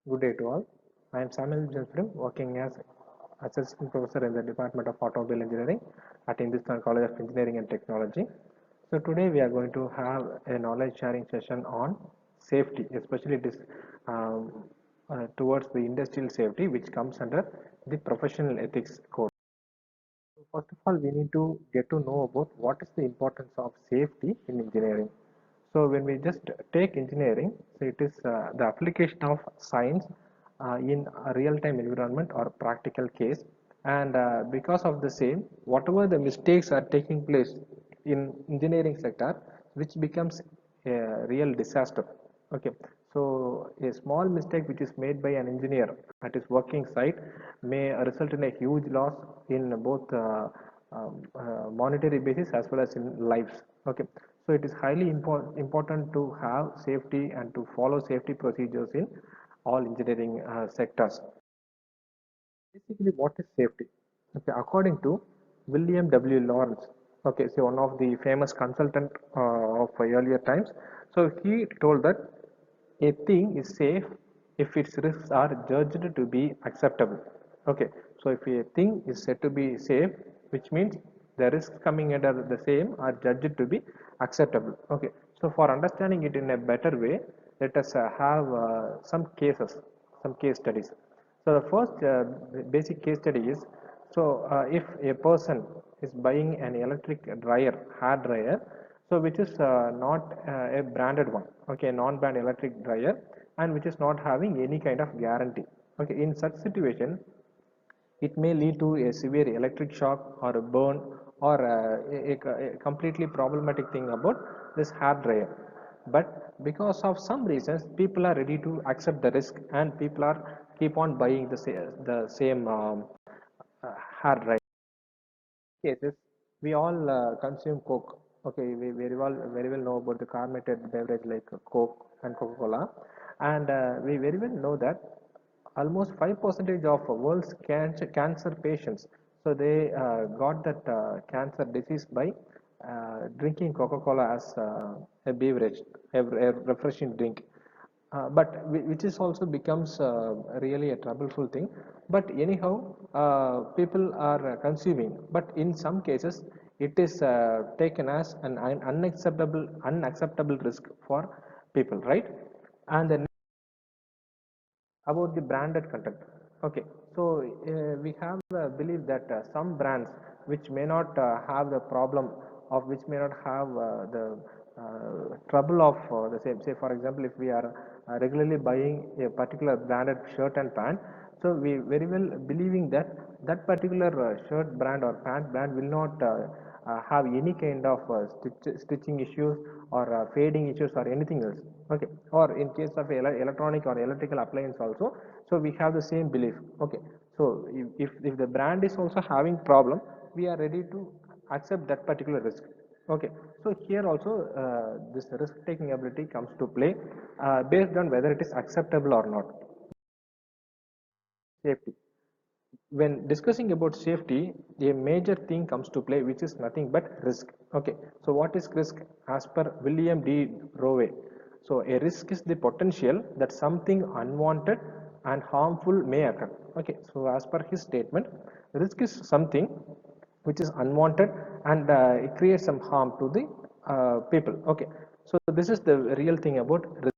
Good day to all. I am Samuel Jensfrim, working as assistant professor in the Department of Automobile Engineering at Hindustan College of Engineering and Technology. So today we are going to have a knowledge sharing session on safety, especially this um, towards the industrial safety, which comes under the professional ethics code. So first of all, we need to get to know about what is the importance of safety in engineering. So when we just take engineering, so it is the application of science in a real-time environment or practical case, and because of the same, whatever the mistakes are taking place in engineering sector, which becomes a real disaster. Okay, so a small mistake which is made by an engineer at his working site may result in a huge loss in both monetary basis as well as in lives. Okay, so it is highly important to have safety and to follow safety procedures in all engineering sectors. Basically, what is safety? Okay, according to William W. Lawrence, okay, so one of the famous consultant of earlier times, so he told that a thing is safe if its risks are judged to be acceptable. Okay, so if a thing is said to be safe, which means the risks coming under the same are judged to be acceptable. Okay, so for understanding it in a better way, let us have some cases, some case studies. So the first basic case study is, so if a person is buying an electric dryer, hair dryer, so which is not a branded one, okay, non-brand electric dryer, and which is not having any kind of guarantee. Okay, in such situation, it may lead to a severe electric shock or a burn or a completely problematic thing about this hair dryer. But because of some reasons, people are ready to accept the risk and people are keep on buying the same hair dryer cases, we all consume Coke. Okay, we very well know about the carbonated beverage like Coke and Coca-Cola, and we very well know that almost 5% of world's cancer patients, so they got that cancer disease by drinking Coca-Cola as a beverage, a refreshing drink. But which is also becomes really a troubleful thing. But anyhow, people are consuming, but in some cases it is taken as an unacceptable risk for people, right? And then about the branded content. Okay, so we have believe that some brands which may not have the problem of which may not have the trouble of the same. Say for example, if we are regularly buying a particular branded shirt and pant, so we very well believing that that particular shirt brand or pant brand will not have any kind of stitching issues or fading issues or anything else. Okay, or in case of electronic or electrical appliance also, so we have the same belief. Okay, so if the brand is also having problem, we are ready to accept that particular risk. Okay, so here also this risk taking ability comes to play based on whether it is acceptable or not. Safety, when discussing about safety, a major thing comes to play, which is nothing but risk. Okay, so what is risk? As per William D. Rowe, so a risk is the potential that something unwanted and harmful may occur. Okay, so as per his statement, risk is something which is unwanted and it creates some harm to the people. Okay, so this is the real thing about risk.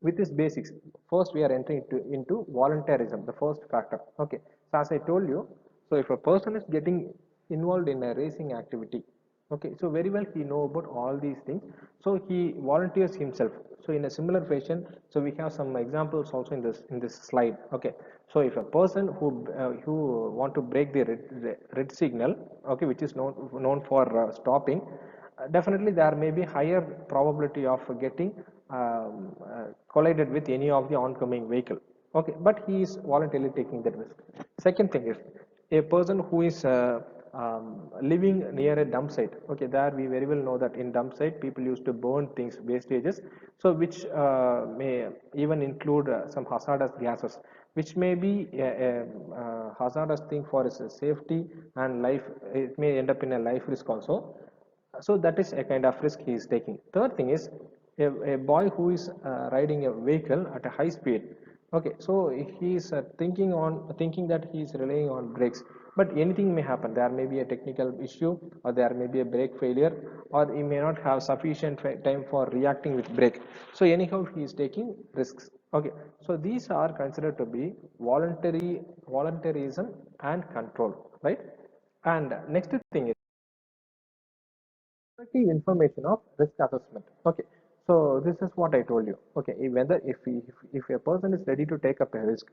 With this basics, first we are entering into voluntarism, the first factor. Okay, so as I told you, so if a person is getting involved in a racing activity, okay, so very well he know about all these things, so he volunteers himself. So in a similar fashion, so we have some examples also in this slide. Okay, so if a person who want to break the red signal, okay, which is known for stopping, definitely there may be higher probability of getting collided with any of the oncoming vehicle. Okay, but he is voluntarily taking that risk. Second thing is a person who is living near a dump site. Okay, there we very well know that in dump site people used to burn things, wastages, so which may even include some hazardous gases, which may be a hazardous thing for his safety and life. It may end up in a life risk also. So that is a kind of risk he is taking. Third thing is a boy who is riding a vehicle at a high speed. Okay, so he is thinking that he is relying on brakes, but anything may happen. There may be a technical issue, or there may be a brake failure, or he may not have sufficient time for reacting with brake. So anyhow he is taking risks. Okay, so these are considered to be voluntarism and control, right? And next thing is effective information of risk assessment. Okay, so this is what I told you. Okay, whether if a person is ready to take up a risk,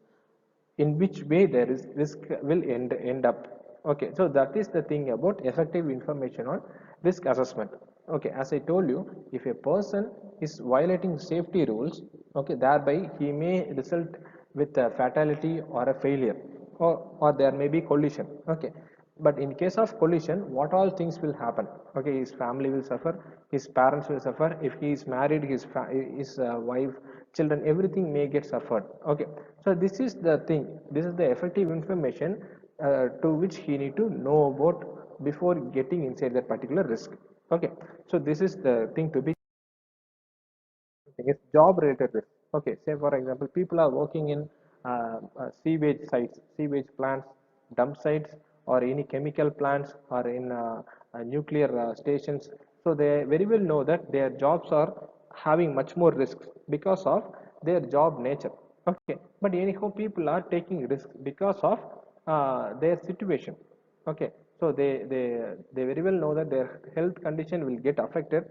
in which way there is risk will end up. Okay, so that is the thing about effective information on risk assessment. Okay, as I told you, if a person is violating safety rules, okay, thereby he may result with a fatality or a failure, or there may be collision. Okay, but in case of collision, what all things will happen? Okay, his family will suffer, his parents will suffer. If he is married, his wife, children, everything may get suffered. Okay, so this is the thing. This is the effective information to which he need to know about before getting inside that particular risk. Okay, so this is the thing to be. Thing is job related risk. Okay, say for example, people are working in sewage sites, sewage plants, dump sites, or any chemical plants, or in nuclear stations. So they very well know that their jobs are having much more risks because of their job nature. Okay, but anyhow people are taking risks because of their situation. Okay, so they very well know that their health condition will get affected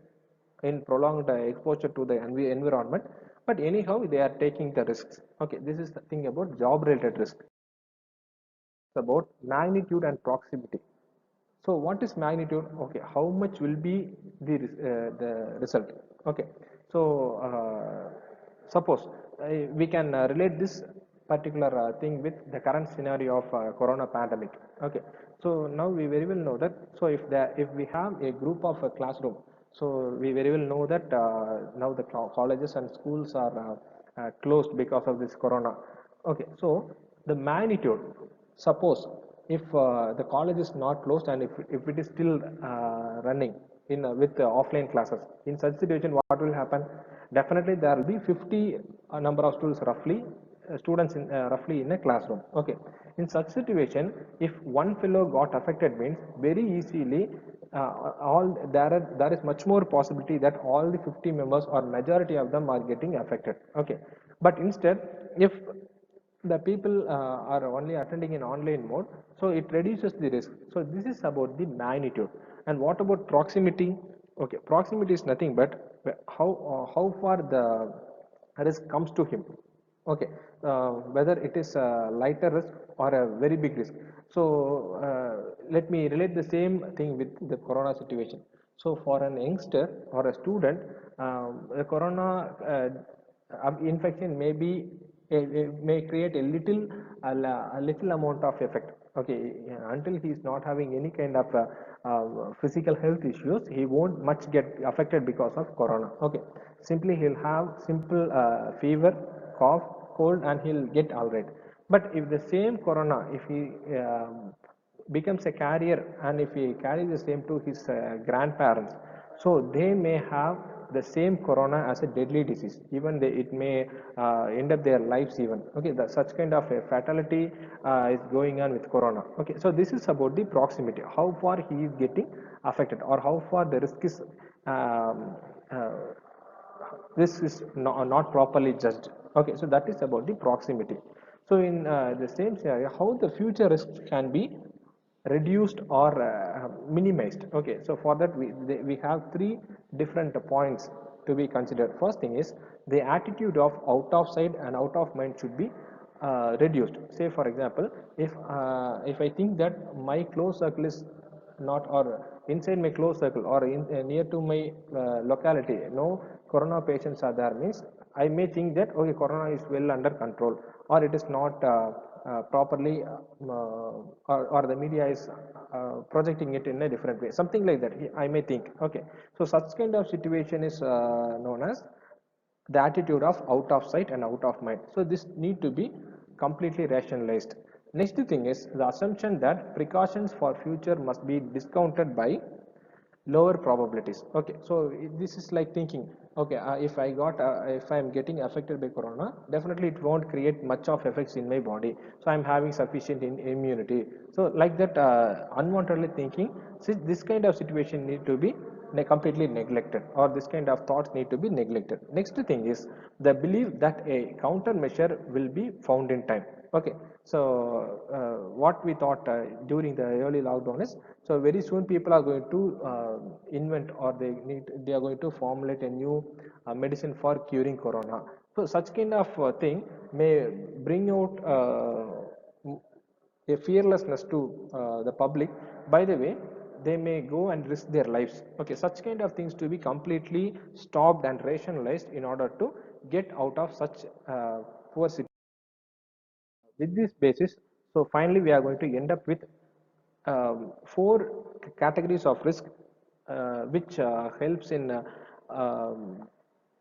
in prolonged exposure to the environment, but anyhow they are taking the risks. Okay, this is the thing about job related risk. It's about magnitude and proximity. So what is magnitude? Okay, how much will be the result? Okay, so suppose we can relate this particular thing with the current scenario of corona pandemic. Okay, so now we very well know that, so if we have a group of a classroom, so we very well know that now the colleges and schools are closed because of this corona. Okay, so the magnitude, suppose if the college is not closed, and if it is still running in with offline classes, in such situation what will happen? Definitely there will be 50 number of students roughly, roughly in a classroom. Okay, in such situation, if one fellow got affected, means very easily all there is much more possibility that all the 50 members or majority of them are getting affected. Okay, but instead, if the people are only attending in online mode, so it reduces the risk. So this is about the magnitude. And what about proximity? Okay, proximity is nothing but how far the risk comes to him. Okay, whether it is a lighter risk or a very big risk. So let me relate the same thing with the corona situation. So for an youngster or a student, the corona infection may create a little amount of effect. Okay, until he is not having any kind of physical health issues, he won't much get affected because of corona. Okay, simply he'll have simple fever, cough, cold, and he'll get all right. But if the same corona, if he becomes a carrier, and if he carries the same to his grandparents, so they may have the same corona as a deadly disease. Even it may end up their lives even. Okay, such kind of a fatality is going on with corona. Okay, so this is about the proximity, how far he is getting affected, or how far the risk is uh, not properly judged. Okay, so that is about the proximity. So in the same scenario, how the future risks can be reduced or minimized. Okay, so for that we have three different points to be considered. First thing is the attitude of out of sight and out of mind should be reduced. Say for example, if I think that my close circle is not, or inside my close circle, or near to my locality, no corona patients are there, means I may think that okay, corona is well under control, or it is not properly or the media is projecting it in a different way, something like that I may think. Okay, so such kind of situation is known as the attitude of out of sight and out of mind. So this need to be completely rationalized. Next thing is the assumption that precautions for future must be discounted by lower probabilities. Okay, so this is like thinking, okay, if I'm getting affected by corona, definitely it won't create much of effects in my body, so I'm having sufficient immunity. So like that, unwantedly thinking, this kind of situation need to be completely neglected, or this kind of thoughts need to be neglected. Next thing is the belief that a countermeasure will be found in time. Okay, so what we thought during the early lockdown is, so very soon people are going to invent, or they are going to formulate a new medicine for curing corona. So such kind of thing may bring out a fearlessness to the public. By the way, they may go and risk their lives. Okay, such kind of things to be completely stopped and rationalized in order to get out of such poor situation. With this basis, so finally we are going to end up with four categories of risk, which helps in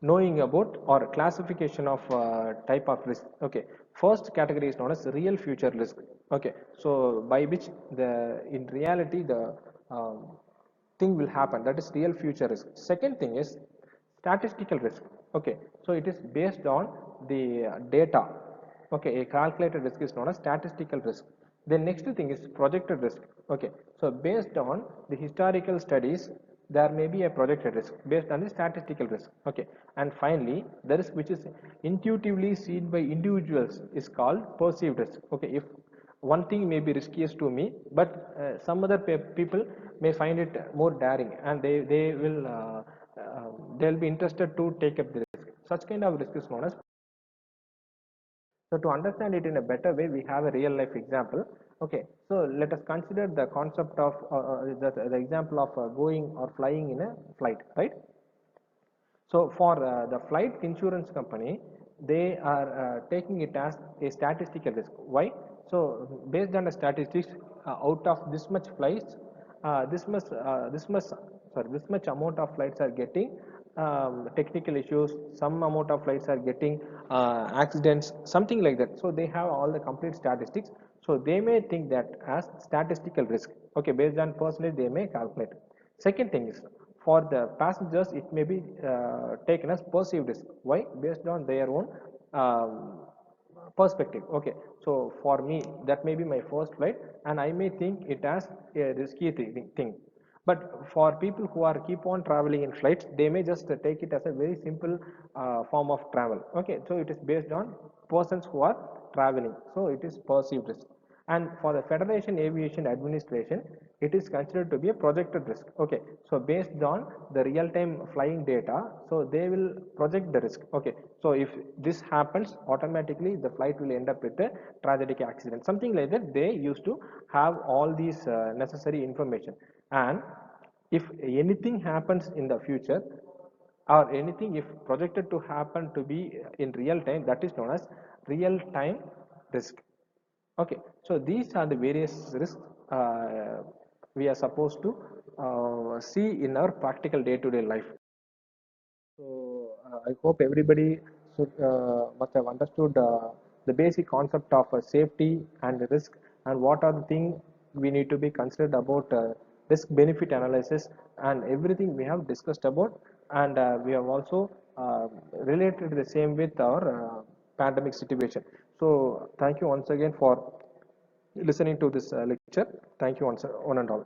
knowing about or classification of type of risk. Okay, first category is known as real future risk. Okay, so by which the in reality the um, thing will happen, that is real future risk. Second thing is statistical risk. Okay, so it is based on the data. Okay, a calculated risk is known as statistical risk. The next thing is projected risk. Okay, so based on the historical studies, there may be a projected risk based on the statistical risk. Okay, and finally the risk which is intuitively seen by individuals is called perceived risk. Okay, if one thing may be riskiest to me, but some other people may find it more daring, and they'll be interested to take up the risk. Such kind of risk is known as. So to understand it in a better way, we have a real life example. Okay, so let us consider the concept of the example of going or flying in a flight, right? So for the flight insurance company, they are taking it as a statistical risk. Why? So based on the statistics, out of this much flights, this much amount of flights are getting technical issues. Some amount of flights are getting accidents, something like that. So they have all the complete statistics. So they may think that as statistical risk. Okay, based on percentage, they may calculate. Second thing is, for the passengers, it may be taken as perceived risk. Why? Based on their own perspective. Okay, so for me, that may be my first flight, and I may think it as a risky thing. But for people who are keep on traveling in flights, they may just take it as a very simple form of travel. Okay, so it is based on persons who are traveling. So it is perceived risk. And for the Federation Aviation Administration, it is considered to be a projected risk. Okay, so based on the real-time flying data, so they will project the risk. Okay, so if this happens, automatically the flight will end up with a tragic accident, something like that. They used to have all these necessary information, and if anything happens in the future, or anything if projected to happen to be in real time, that is known as real time risk. Okay, so these are the various risks we are supposed to see in our practical day-to-day life. So I hope everybody must have understood the basic concept of safety and risk, and what are the things we need to be considered about risk benefit analysis, and everything we have discussed about, and we have also related the same with our pandemic situation. So thank you once again for listening to this lecture. Thank you once, one and all.